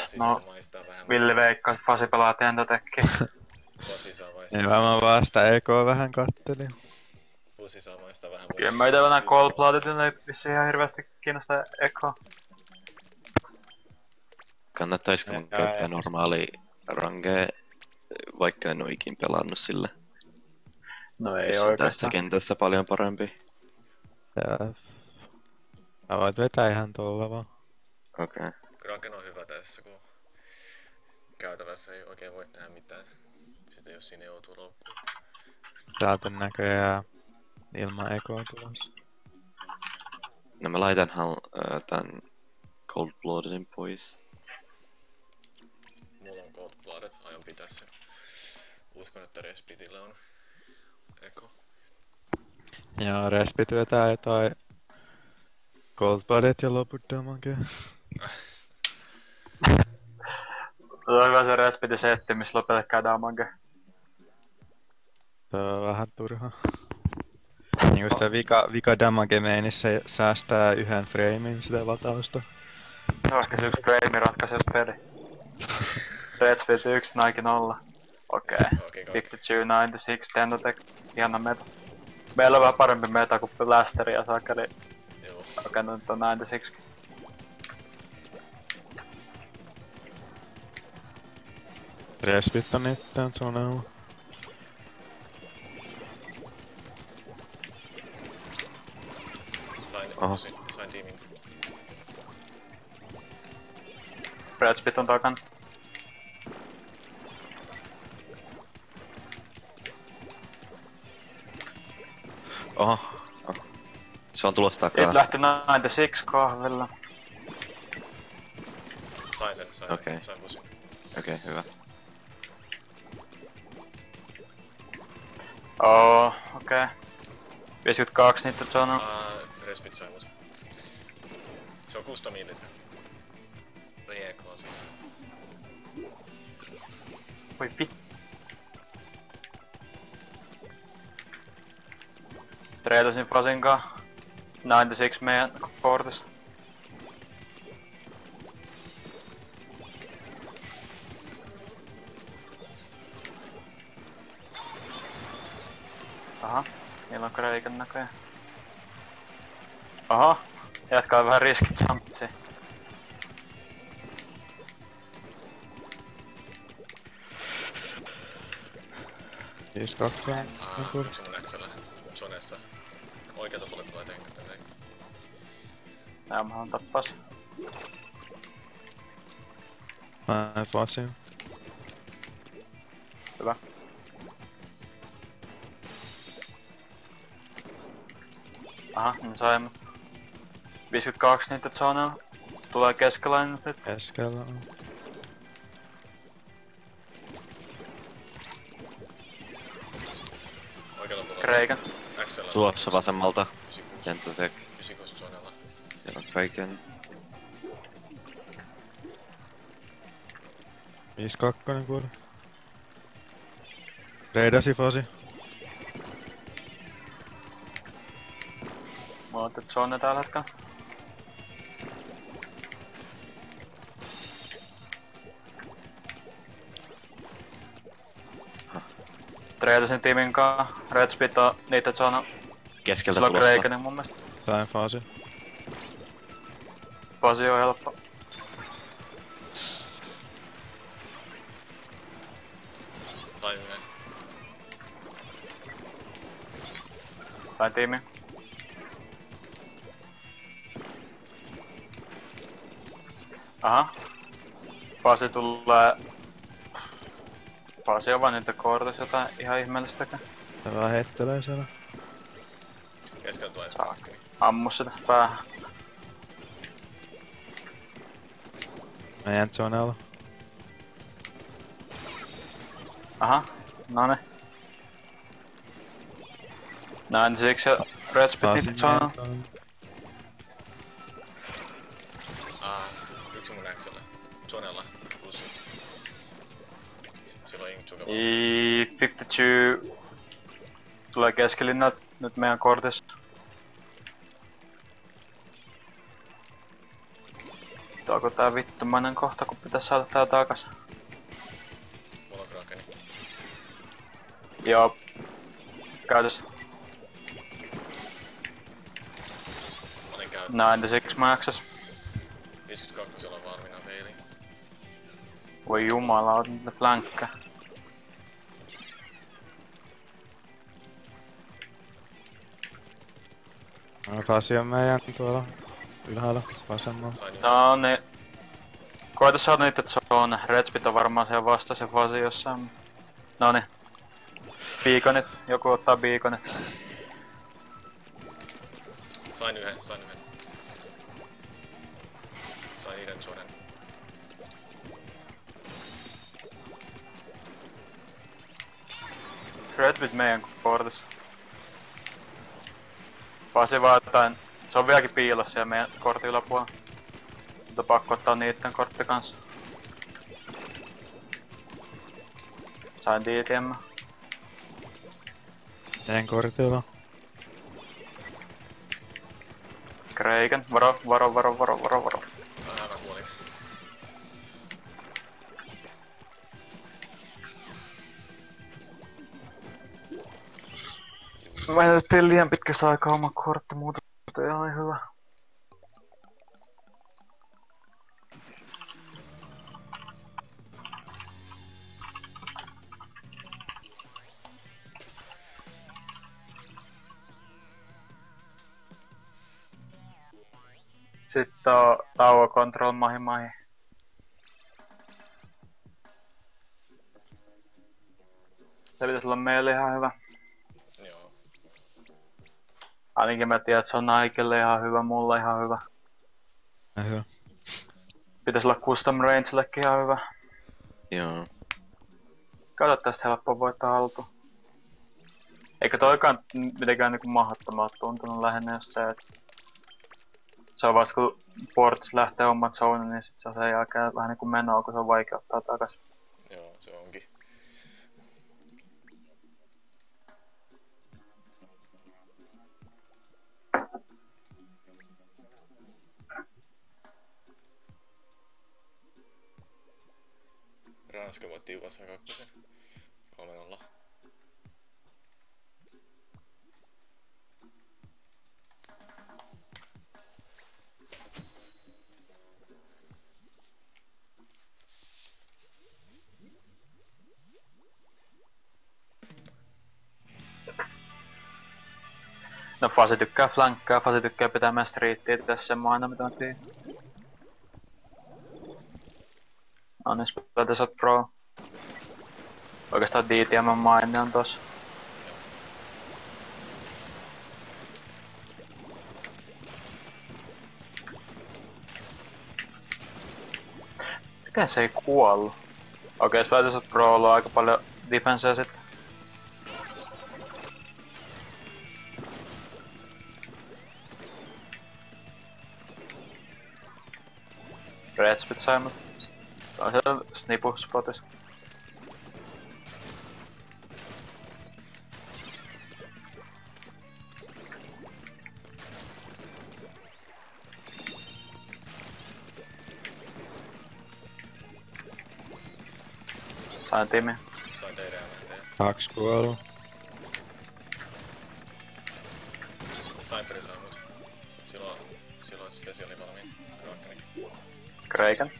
Pasi No, saa maistaa vähän. Villi veikkaa, että Fasi pelaa tentotekkiä. Pasi saa maistaa. Niin mä vasta ekoa vähän kattelin. Pusi saa maistaa vähän Kyllä mä ite nää Cold-Bloodedilla ei vissiin ihan hirveästi kiinnostaa ekoa. Kannattaisiko mun käyttää normaali range, vaikka en oo ikin pelannut sillä? No ei Jos on tässä oikeastaan. kentässä paljon parempi. Ja... Mä voit vetää ihan tuolla vaan. Okei. Kraken on hyvä tässä, kun käytävässä ei oikein voi tehdä mitään. Sitten jos siinä joutuu loukkuun. Täältä näköjään ilman ekoa tulossa. No mä laitan tän Cold-Bloodedin pois. Mulla on Cold-Blooded, aion pitää sen. Uskon, että Respitillä on eko. Joo, Respit vetää jotain Cold-Blooded ja loput damagea. Se on hyvä se Redspitin setti, missä lopetekaan damage. Se on vähän turha. Niinku se vika damage meinissä se säästää yhden framein sitä latausta. Se olisiko se yksi frame ratkaisi jos peli. Redspit 1, Nike 0. Okei. 52-96, Tentotech, ihana meta. Meillä on vähän parempi meta kuin Blasteri ja Sakeli. Joo. Okei, no nyt on 96. Respit on itään zonella. Sain tiimin. Redspit on takana. Oho. Se on tulossa takaa. Nyt lähti 96 kahvilla. Sain sen, Okei. sain pusin. Okei, hyvä. Okei. 52 niitä zonella. Respit sai pusin. Se on custom illit. Rieko siis. Voi vittu. Treidasin Fasin kaa. 96 meidän kortissa. Aha, niillä on Kreikan näköjään. Aha, jatkaa vähän riskit jumpsia. Siis kakkonen. Yksi mun Xllä. Sonessa. Oikealta puolelta tulee tenkkä tänne. Näämähän tappas. Mä en Fasin. Hyvä. Aha, ne saimme. 52 niitä zonella. Tulee keskellä nyt. Keskellä on. Oikealta puolelta. Kreikan. Xllä. Tulossa vasemmalta. 96. Tentotech. 96 zonella. Siellä on Kraken. 52 kuule. Reidasi Fasi. Mulla on nyt zonne tällä hetkellä. Treidasin tiimin kaa. Redspit on niitä zona. Keskeltä Sillä on tulossa. Kreikanen mun mielestä. Sain Fasi. Pasi on helppo. Sain yhden. Sain tiimin. Aha. Pasi tulee. Pasi on vaan niitä kortis jotain ihan ihmeellistäkään. Se vähän heittelee siellä. Keskellä tulee Saakka. Ammu sitä päähän. Meidän zonella. Aha, none. Näin siksi Redspit niitä zonella. Yksi mun Xllä. Zonella. Plus. Silloin Inkjuka 52 tulee keskilinnat nyt meidän kortissa. Katoako tää vittumainen kohta, kun pitäis saada tää takas? Mulla on Krakeni. Joo. Käytös. Mä olin käytössä. 96 maxas. 52 on valmiina peiliin. Voi jumala, oot nyt flankkä. Fasi on meidän tuolla ylhäällä vasemmalla. Sain No niin. Koita saada niitä zone. Redspit on varmaan siellä vasta se fasi jossain. Noni. Beaconit. Joku ottaa beaconit. Sain yhden. Sain niiden zonen. Redspit meidän kortissa. Fasi vaan jotain. Se on vieläkin piilossa siellä meidän kortin yläpuolella. Mutta pakko ottaa niitten kortti kanssa. Sain DTM. Meidän kortilla. Kreiken. Varo. Mä kuolin. Mä tein liian pitkässä aikaa oma kortti, muuta ihan hyvä. Sitten on tower control mahi. Se pitäis olla meille ihan hyvä. Joo. Ainakin mä tiedän, että se on Nikelle ihan hyvä, mulla ihan hyvä. Hyvä. Pitäis olla custom rangellekin ihan hyvä. Joo. Kato tästä helppoa voittaa haltuun. Eikä toikaan mitenkään niinku mahdottomaa tuntunut lähinnä jos se, että se on vasta kun portis lähtee omat zone, niin sit se on sen jälkeen vähän niinku menoa, kun se on vaikea ottaa takas. Joo, se onkin. Ranska voitti USA 2. 3-0. No Fasi tykkää flankkaa, Fasi tykkää pitää meidän streettiä tässä sen aina mitä mä tiedän. No niin, Splaters on pro. Oikeastaan DTM maine on tossa. Miten se ei kuollu? Okei, Splaters on pro on aika paljon defensea sit. Redspit sai mut. Se on siellä snipu spotis. Sain tiimi. Sain teidän ja 2 kuollut. Sniperi sai mut. Silloin spesiaali valmiin. Krakeni. Kreiken.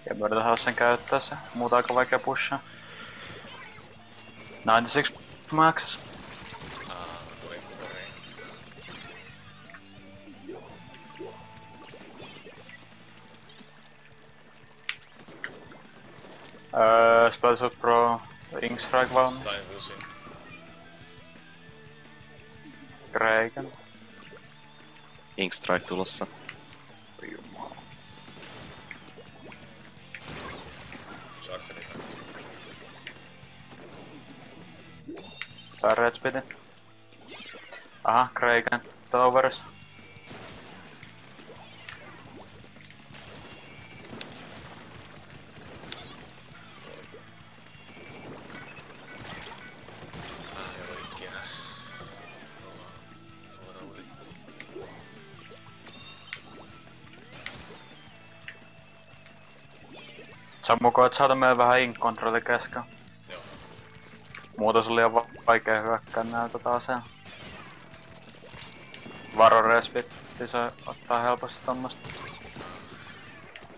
Ja me yritetään sen käyttää se. Muuta aika vaikea pushaa. 96 maxas. Tuli koriin. Spells Pro. Ink Strike valmiin. Sain Vusin. Kreiken. Ink Strike tulossa. Charceli sai mut. Sai Redspitin. Aha, Kreiken. Towers. Ei voi ikinä. Suora uli. Se on mukaan, että saada meidän vähän ink-kontrolli keskellä. Joo. Muuten se oli liian vaikea hyökkää näiltä taas. Varo respitti, se ottaa helposti tommosta.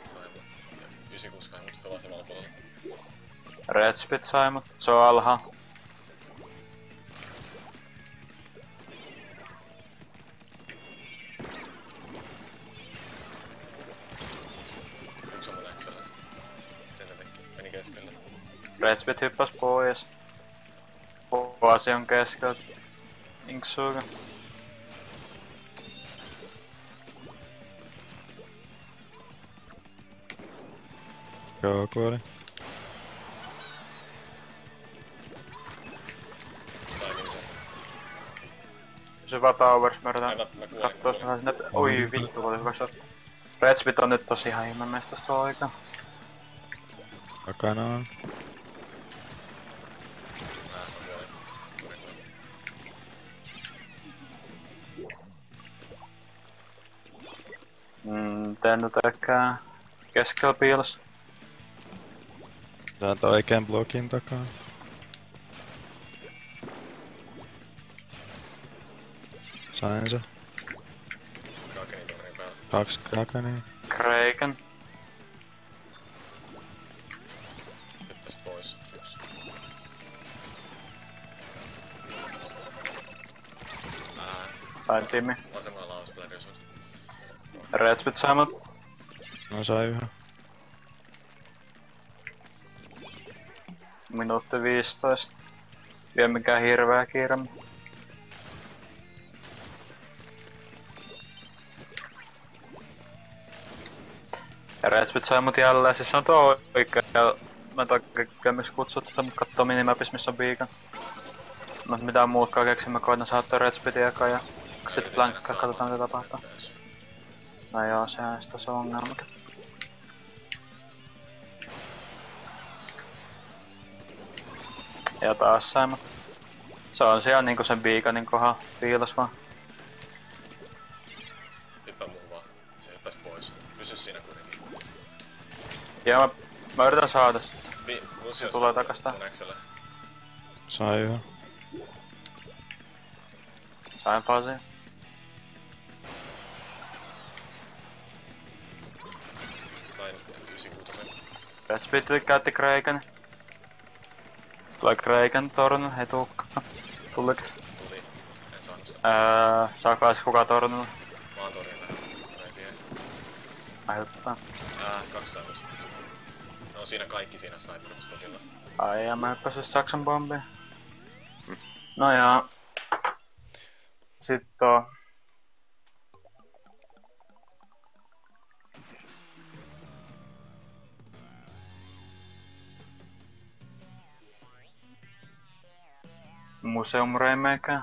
Se sai mut. 96 sai mut vasemmalla puolella. Red Spit sai mut, se on alhaalla. Yksi on mun Xllä. Miten ne teki? Meni keskelle. Red Spit hyppäs pois. Vuosi on keskellä. Inksuuka. Joo, kuoli. Saikin sen. Syvä towers, mä yritän Mä kuolin, kattoo kuolin. vähän sinne. Oi vittu, oli hyvä shot. Red Spit on nyt tosi ihan ihmemestä sitä aikaa. Takana on. Mä kuolin. Kuolin. Teen nyt ehkä keskellä piilossa. Saat oikeen blokin takaa. Sain se. Krakenin tornin päällä. 2 Krakenia. Kraken. Hyppäs pois. Yksi. Sain Timmy. Vasemmalla on Splatter Shoot. Red Spit sai mut. No sai yhä. Minuutti 15. Vielä mikään hirveä kiire. Ja Red Spit sai mut jälleen, siis se on tuo oikea. Mä en oikein miksi kutsuttu, mut kattoo minimapis missä on beacon. Mut mitään muutkaan keksin, mä koitan saattaa Red Spitin eka ja sit flankkaa, katsotaan mitä tapahtuu. No joo, sehän sitä se ongelma. Ja taas saimme. Se on siellä niinku sen beaconin kohdalla piilos vaan. Hyppää muuhun vaan. Se hyppäs pois. Pysy siinä kuitenkin. Ja mä yritän saada sitä. Lucius tulee takas tää. mun Xllä. Sai yhä. Sain fasin. Sain 96. Red Spit käytti Kraken. Tulee Kraken tornun, ei tuukka. Tulik. Tuli. En saanut sitä. Saako edes kukaan tornun? Mä oon torjun tähän. Näin siihen. Mä hyppään. 200. No siinä kaikki siinä sniper-spotilla. Ai ja mä hyppäsin Saksan bombiin. No ja... Sitten on... Museum Remake.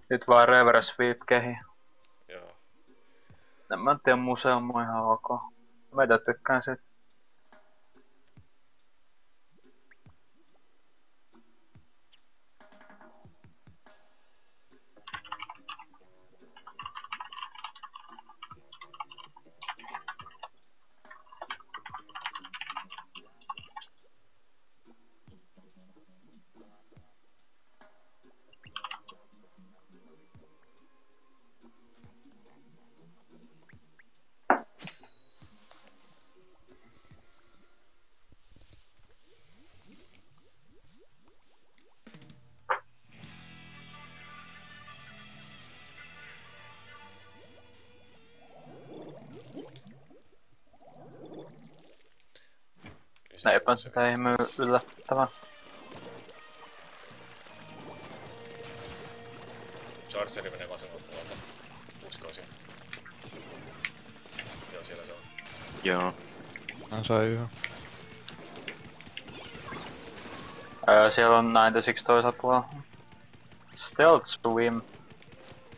Nyt vaan reverse sweep kehi. Joo. En mä tiedä, museum on ihan ok. Mä tykkään sit. No eipä sitä ihme yllättävää. Chargeri menee vasemmalta puolelta. Uskoisin. Joo, siellä se on. Joo. Mä sain yhden. Siellä on 96 toisella puolella. Stealth Swim.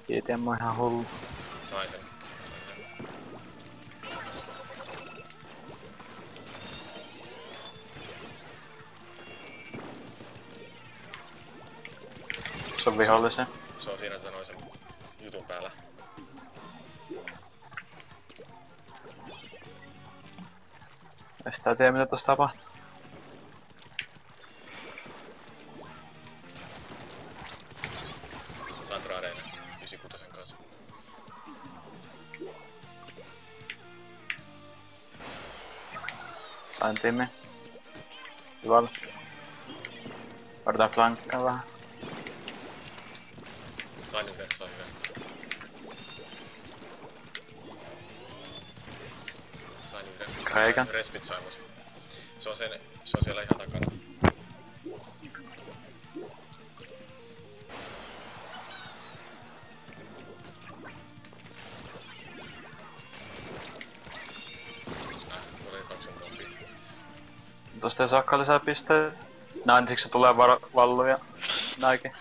ITM on ihan hullu. Sain sen. Se on vihollisen. Se on siinä sen jutun päällä. Ei sitä tiedä mitä tossa tapahtuu. Saat raadeina 96 kanssa. Sain Timmi. Hyvällä. Odotan flankkaa vähän. Sain yhden, sain yhden. Sain yhden. Kreikan. Respit sai mut. Se on siellä ihan takana. Oli Saksan kompi. Tosta ei saakaan lisää pisteitä. Näin siksi se tulee valluja. Näinkin.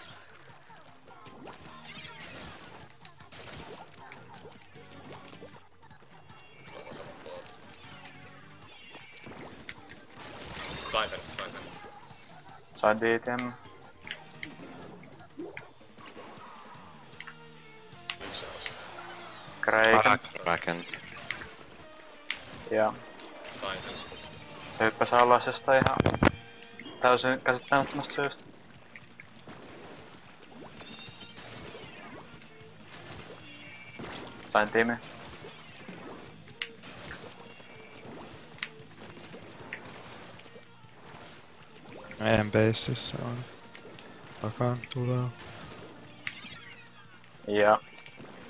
Vasemmalta puolelta. Sain sen. Sain DTM. Yksi osa. Kreikan. Kraken. Ja Sain sen. se hyppäsi alas jostain ihan täysin käsittämättömästä syystä. Sain Timmi. Meidän beississä on. Takaan tulee. Ja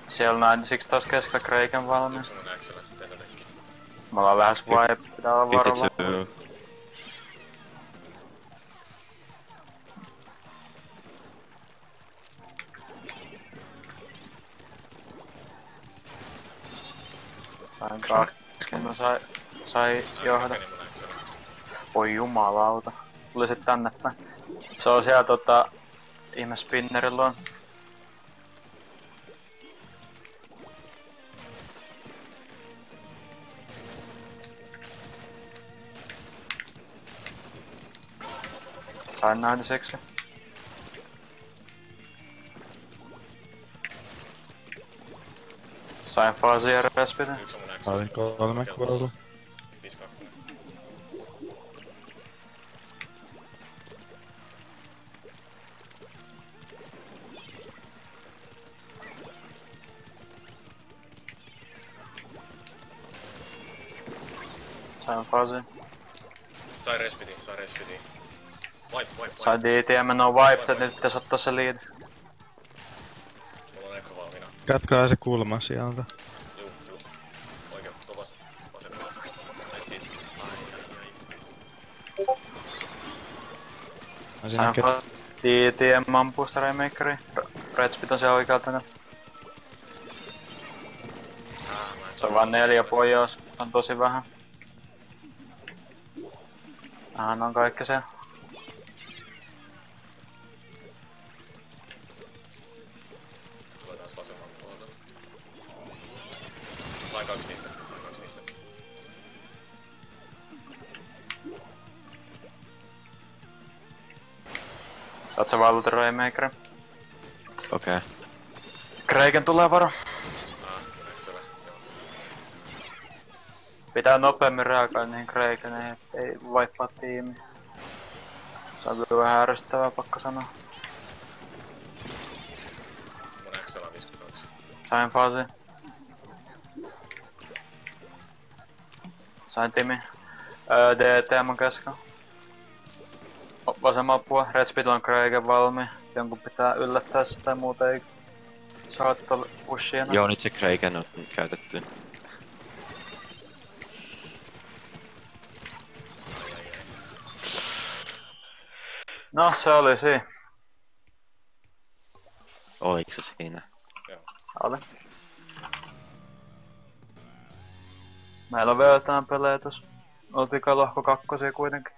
siellä on 96 taas keskellä Kreikan valmiin. Yksi on Äkselä, teitä tekki. Me ollaan vähän swipe, pitää olla varolla. 52. Sain kaksi, kun mä sai johda. Rakeni mun Äkselä. Voi jumalauta. Tuli sit tänne päin. Se on siellä ihme spinnerilla on. Sain 96. Sain Fazi ja Respitin. Yksi on mun Mä Äkselä. olin 3 kuollut. 52. Sain Fazi. Sai respitin. Wipe. Sain DTM, no wipe, nyt pitäis ottaa se lead. Mulla on Echo valmiina. Katkaa se kulma sieltä. Juu. Oikein, kovas. Vasemmalla. Ai siitä. Ai. Mä Sain siinä Fazi. DTM ampuu sitä Rainmakeri. Redspit on siellä oikealta. Mä en Se on vaan 4 pojaus, on tosi vähän. Vähän on kaikki se. Tulee taas vasemmalta puolelta. Sain kaksi niistä. Saat sä valluta Rainmakeri. Okei. Kreiken tulee varo. Äkselä. Joo. Pitää nopeammin reagoida niihin Kreikeneihin, ettei vaippaa tiimi. Se on kyllä vähän ärsyttävää, pakko sanoa. Mun Äkselä on 52. Sain Fazi. Sain Timi. DTM on keskellä. Vasemmalla puolella. Redspit on Kreiken valmiin. Jonkun pitää yllättää sitä, muuten ei saa tuolla pushia. Joo, nyt se Kraken on käytetty. No, se oli siinä. Oliko se siinä? Joo. Oli. Meillä on vielä jotain pelejä tossa. Oltiin kai lohko kakkosia kuitenkin.